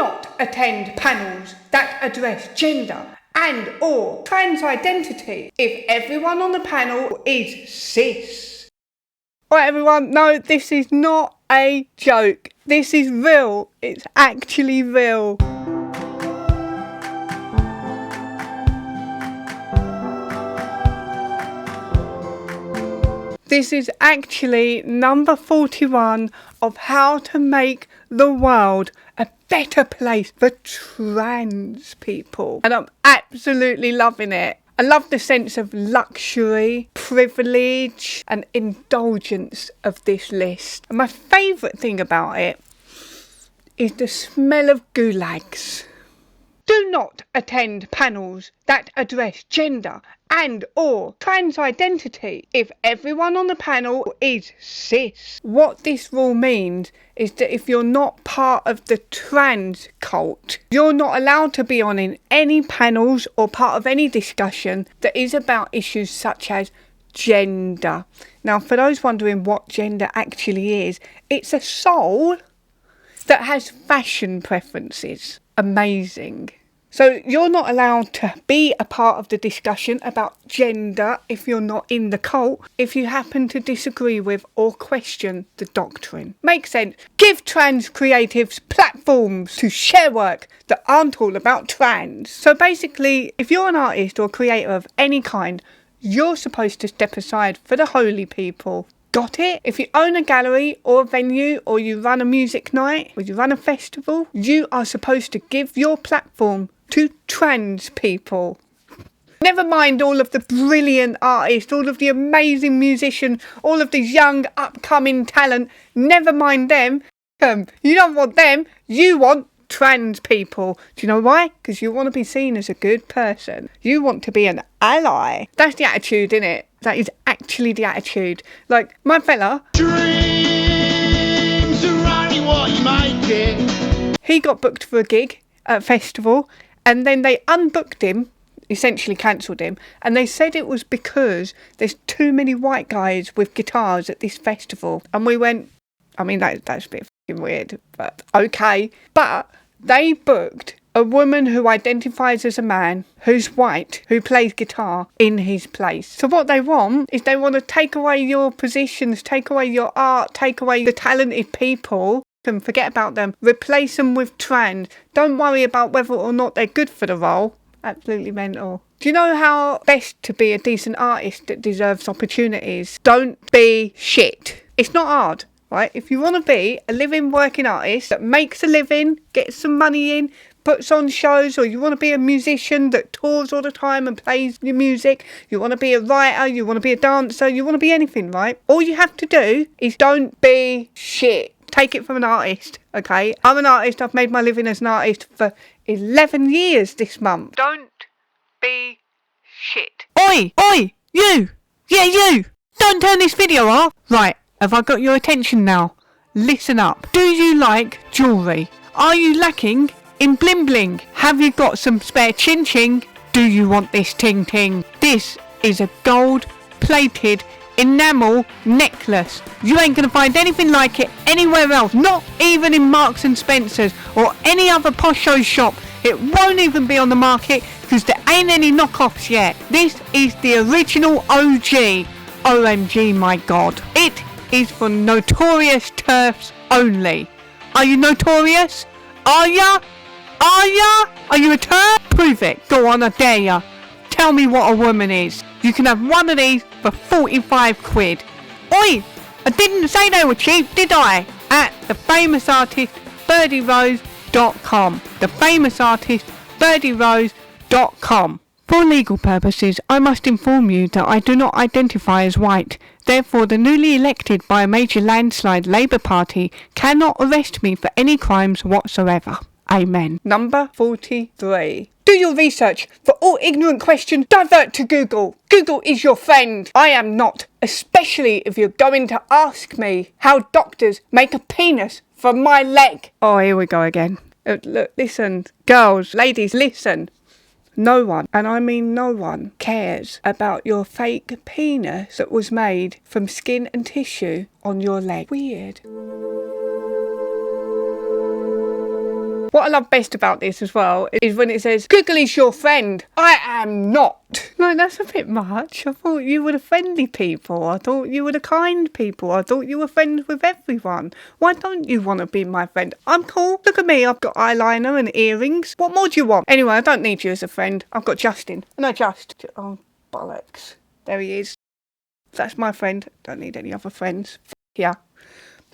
not attend panels that address gender and or trans identity if everyone on the panel is cis. Right everyone, no, this is not a joke. This is real. It's actually real. This is actually number 41 of how to make the world a better place for trans people. And I'm absolutely loving it. I love the sense of luxury, privilege and indulgence of this list. And my favourite thing about it is the smell of gulags. Do not attend panels that address gender and or trans identity if everyone on the panel is cis. What this rule means is that if you're not part of the trans cult, you're not allowed to be on in any panels or part of any discussion that is about issues such as gender. Now, for those wondering what gender actually is, it's a soul that has fashion preferences. Amazing. So you're not allowed to be a part of the discussion about gender if you're not in the cult, if you happen to disagree with or question the doctrine. Makes sense. Give trans creatives platforms to share work that aren't all about trans. So basically, if you're an artist or creator of any kind, you're supposed to step aside for the holy people. Got it? If you own a gallery or a venue or you run a music night or you run a festival, you are supposed to give your platform to trans people. Never mind all of the brilliant artists, all of the amazing musicians, all of the young upcoming talent. Never mind them. You don't want them. You want trans people. Do you know why? Because you want to be seen as a good person. You want to be an ally. That's the attitude, isn't it? That is actually the attitude. Like, my fella, Dreams are only what you make it. He got booked for a gig at a festival and then they unbooked him, essentially cancelled him, and they said it was because there's too many white guys with guitars at this festival. And we went, I mean, that's a bit fucking weird, but okay. But they booked a woman who identifies as a man, who's white, who plays guitar in his place. So what they want is they want to take away your positions, take away your art, take away the talented people and forget about them. Replace them with trans. Don't worry about whether or not they're good for the role. Absolutely mental. Do you know how best to be a decent artist that deserves opportunities? Don't be shit. It's not hard. Right? If you want to be a living working artist that makes a living, gets some money in, puts on shows, or you want to be a musician that tours all the time and plays your music, you want to be a writer, you want to be a dancer, you want to be anything, right? All you have to do is don't be shit. Take it from an artist, okay? I'm an artist. I've made my living as an artist for 11 years this month. Don't be shit. Oi! Oi! You! Yeah, you! Don't turn this video off! Right. Have I got your attention now? Listen up. Do you like jewellery? Are you lacking in bling bling? Have you got some spare ching ching? Do you want this ting ting? This is a gold plated enamel necklace. You ain't gonna find anything like it anywhere else. Not even in Marks and Spencer's or any other posh show shop. It won't even be on the market because there ain't any knockoffs yet. This is the original OG. OMG, my God. It is for notorious TERFs only. Are you notorious? Are ya? Are ya? Are you a TERF? Prove it. Go on, I dare ya. Tell me what a woman is. You can have one of these for 45 quid. Oi! I didn't say they were cheap, did I? At thefamousartist BirdieRose.com. Thefamousartist BirdieRose.com. For legal purposes, I must inform you that I do not identify as white. Therefore, the newly elected by a major landslide Labour Party cannot arrest me for any crimes whatsoever. Amen. Number 43. Do your research. For all ignorant questions, divert to Google. Google is your friend. I am not. Especially if you're going to ask me how doctors make a penis from my leg. Oh, here we go again. Look, listen. Girls, ladies, listen. No one, and I mean no one, cares about your fake penis that was made from skin and tissue on your leg. Weird. What I love best about this as well is when it says, Google is your friend. I am not. No, that's a bit much. I thought you were the friendly people. I thought you were the kind people. I thought you were friends with everyone. Why don't you want to be my friend? I'm cool. Look at me. I've got eyeliner and earrings. What more do you want? Anyway, I don't need you as a friend. I've got Justin. No, oh, bollocks. There he is. That's my friend. Don't need any other friends. Yeah.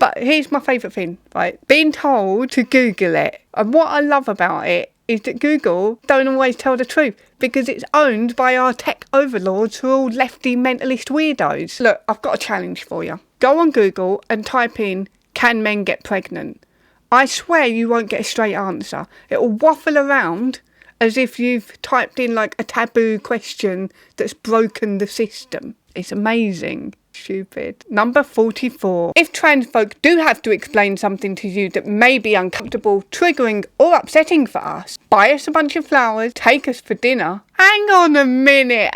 But here's my favourite thing, right? Being told to Google it. And what I love about it is that Google don't always tell the truth because it's owned by our tech overlords who are all lefty mentalist weirdos. Look, I've got a challenge for you. Go on Google and type in, can men get pregnant? I swear you won't get a straight answer. It'll waffle around as if you've typed in like a taboo question that's broken the system. It's amazing. Stupid. Number 44. If trans folk do have to explain something to you that may be uncomfortable, triggering or upsetting for us, buy us a bunch of flowers, take us for dinner. Hang on a minute.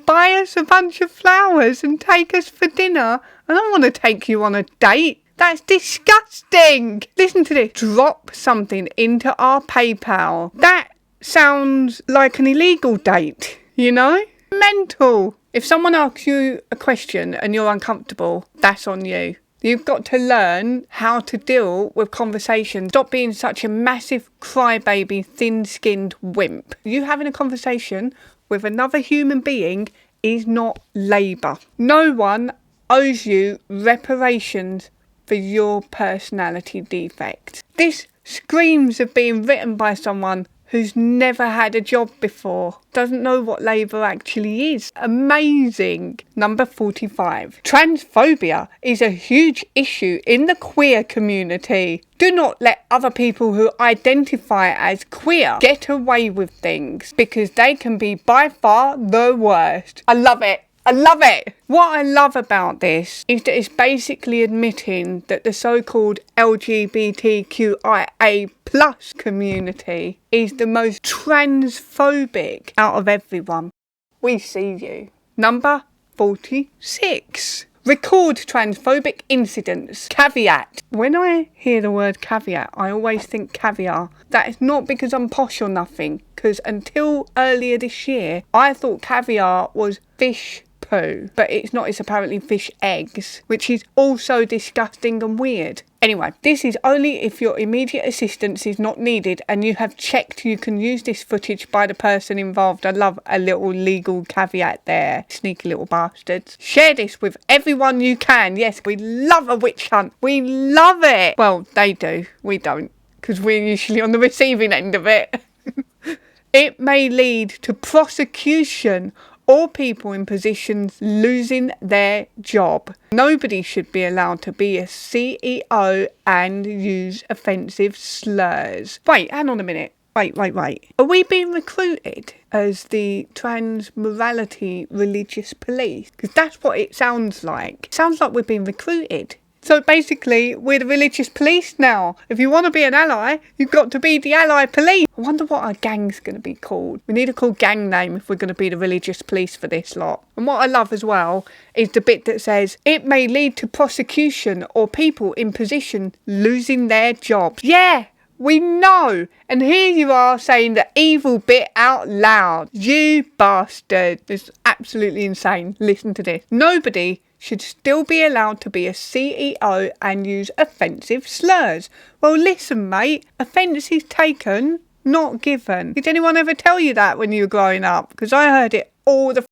Buy us a bunch of flowers and take us for dinner. I don't want to take you on a date. That's disgusting. Listen to this. Drop something into our PayPal. That sounds like an illegal date, you know? Mental. If someone asks you a question and you're uncomfortable, that's on you. You've got to learn how to deal with conversations. Stop being such a massive crybaby, thin-skinned wimp. You having a conversation with another human being is not labour. No one owes you reparations for your personality defect. This screams of being written by someone who's never had a job before, doesn't know what labour actually is. Amazing. Number 45. Transphobia is a huge issue in the queer community. Do not let other people who identify as queer get away with things because they can be by far the worst. I love it. What I love about this is that it's basically admitting that the so-called LGBTQIA plus community is the most transphobic out of everyone. We see you. Number 46. Record transphobic incidents. Caveat. When I hear the word caveat, I always think caviar. That is not because I'm posh or nothing, because until earlier this year, I thought caviar was fish poo, but it's not. It's apparently fish eggs, which is also disgusting and weird. Anyway, this is only if your immediate assistance is not needed and you have checked you can use this footage by the person involved. I love a little legal caveat there. Sneaky little bastards. Share this with everyone you can. Yes, we love a witch hunt. We love it. Well, they do. We don't, because we're usually on the receiving end of it. It may lead to prosecution or people in positions losing their job. Nobody should be allowed to be a CEO and use offensive slurs. Wait, hang on a minute. Wait. Are we being recruited as the trans morality religious police? Because that's what it sounds like. It sounds like we're being recruited. So basically, we're the religious police now. If you want to be an ally, you've got to be the ally police. I wonder what our gang's going to be called. We need a cool gang name if we're going to be the religious police for this lot. And what I love as well is the bit that says, it may lead to prosecution or people in position losing their jobs. Yeah, we know. And here you are saying the evil bit out loud. You bastard. It's absolutely insane. Listen to this. Nobody should still be allowed to be a CEO and use offensive slurs. Well, listen, mate, offence is taken, not given. Did anyone ever tell you that when you were growing up? Because I heard it all the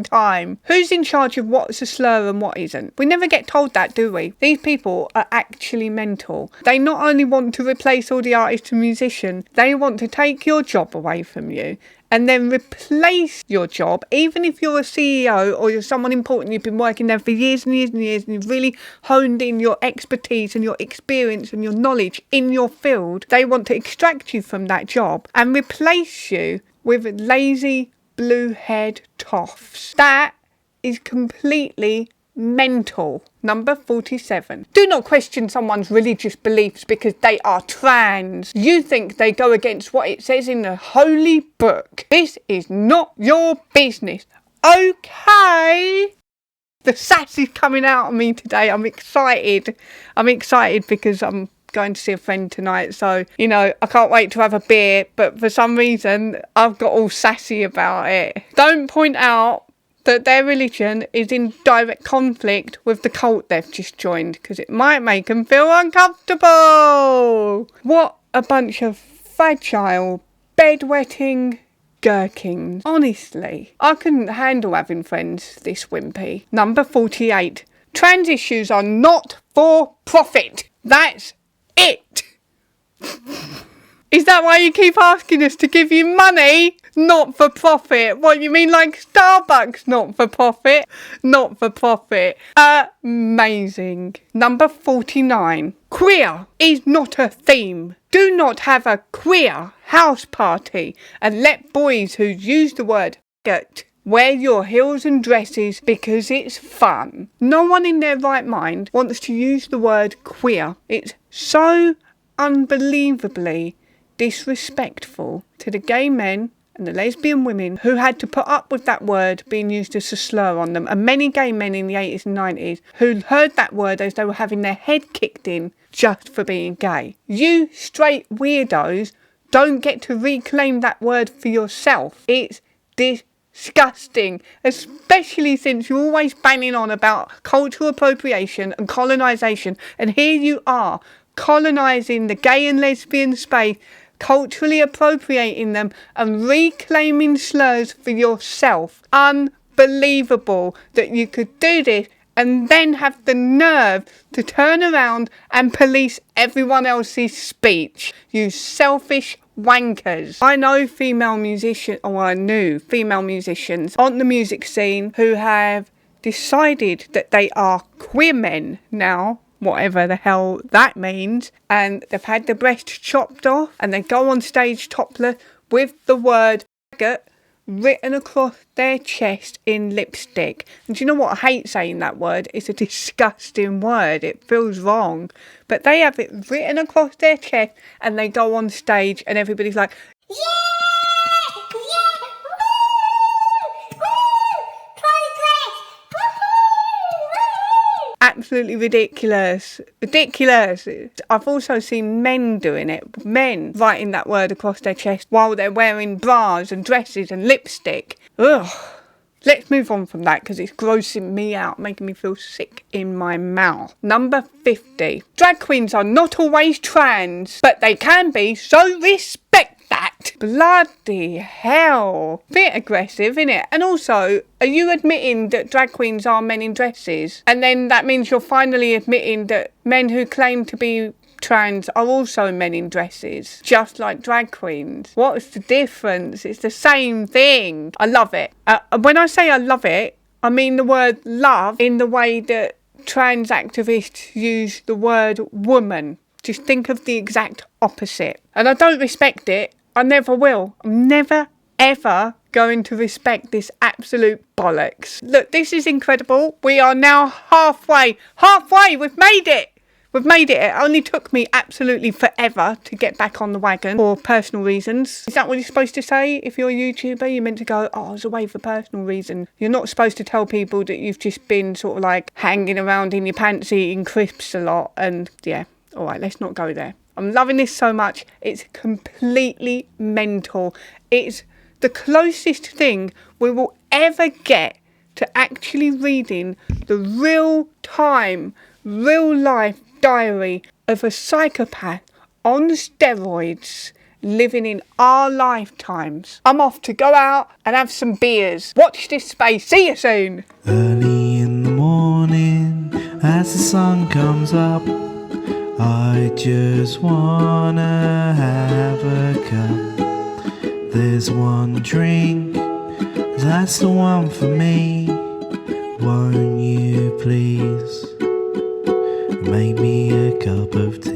time. Who's in charge of what's a slur and what isn't? We never get told that, do we? These people are actually mental. They not only want to replace all the artists and musicians, they want to take your job away from you and then replace your job, even if you're a CEO or you're someone important, you've been working there for years and years and years, and you've really honed in your expertise and your experience and your knowledge in your field. They want to extract you from that job and replace you with lazy blue-haired toffs. That is completely mental. Number 47. Do not question someone's religious beliefs because they are trans. You think they go against what it says in the holy book. This is not your business. Okay? The sass is coming out of me today. I'm excited because I'm going to see a friend tonight, so, you know, I can't wait to have a beer, but for some reason, I've got all sassy about it. Don't point out that their religion is in direct conflict with the cult they've just joined, because it might make them feel uncomfortable. What a bunch of fragile, bedwetting gherkins. Honestly, I couldn't handle having friends this wimpy. Number 48. Trans issues are not for profit. That's it. Is that why you keep asking us to give you money? Not for profit. What, you mean like Starbucks not for profit? Not for profit. Amazing. Number 49. Queer is not a theme. Do not have a queer house party and let boys who use the word faggot wear your heels and dresses because it's fun. No one in their right mind wants to use the word queer. It's so unbelievably disrespectful to the gay men and the lesbian women who had to put up with that word being used as a slur on them, and many gay men in the 80s and 90s who heard that word as they were having their head kicked in just for being gay. You straight weirdos don't get to reclaim that word for yourself. It's disgusting, especially since you're always banging on about cultural appropriation and colonisation, and here you are colonising the gay and lesbian space, culturally appropriating them and reclaiming slurs for yourself. Unbelievable that you could do this and then have the nerve to turn around and police everyone else's speech. You selfish wankers. I know female musicians, or I knew female musicians on the music scene who have decided that they are queer men now, whatever the hell that means, and they've had the breast chopped off and they go on stage topless with the word faggot written across their chest in lipstick. And do you know what? I hate saying that word. It's a disgusting word. It feels wrong. But they have it written across their chest and they go on stage and everybody's like, yeah! Absolutely ridiculous. Ridiculous. I've also seen men doing it. Men writing that word across their chest while they're wearing bras and dresses and lipstick. Ugh. Let's move on from that because it's grossing me out, making me feel sick in my mouth. Number 50. Drag queens are not always trans, but they can be, so respect that. Bloody hell. Bit aggressive, innit? And also, are you admitting that drag queens are men in dresses? And then that means you're finally admitting that men who claim to be trans are also men in dresses, just like drag queens. What's the difference? It's the same thing. I love it. When I say I love it, I mean the word love in the way that trans activists use the word woman. Just think of the exact opposite. And I don't respect it. I never will. I'm never, ever going to respect this absolute bollocks. Look, this is incredible. We are now halfway. Halfway! We've made it! We've made it. It only took me absolutely forever to get back on the wagon for personal reasons. Is that what you're supposed to say? If you're a YouTuber, you're meant to go, oh, I was away for personal reasons. You're not supposed to tell people that you've just been sort of like hanging around in your pants eating crisps a lot. And yeah, all right, let's not go there. I'm loving this so much. It's completely mental. It's the closest thing we will ever get to actually reading the real-time, real-life diary of a psychopath on steroids living in our lifetimes. I'm off to go out and have some beers. Watch this space. See you soon. Early in the morning, as the sun comes up, I just wanna have a cup. There's one drink, that's the one for me. Won't you please make me a cup of tea?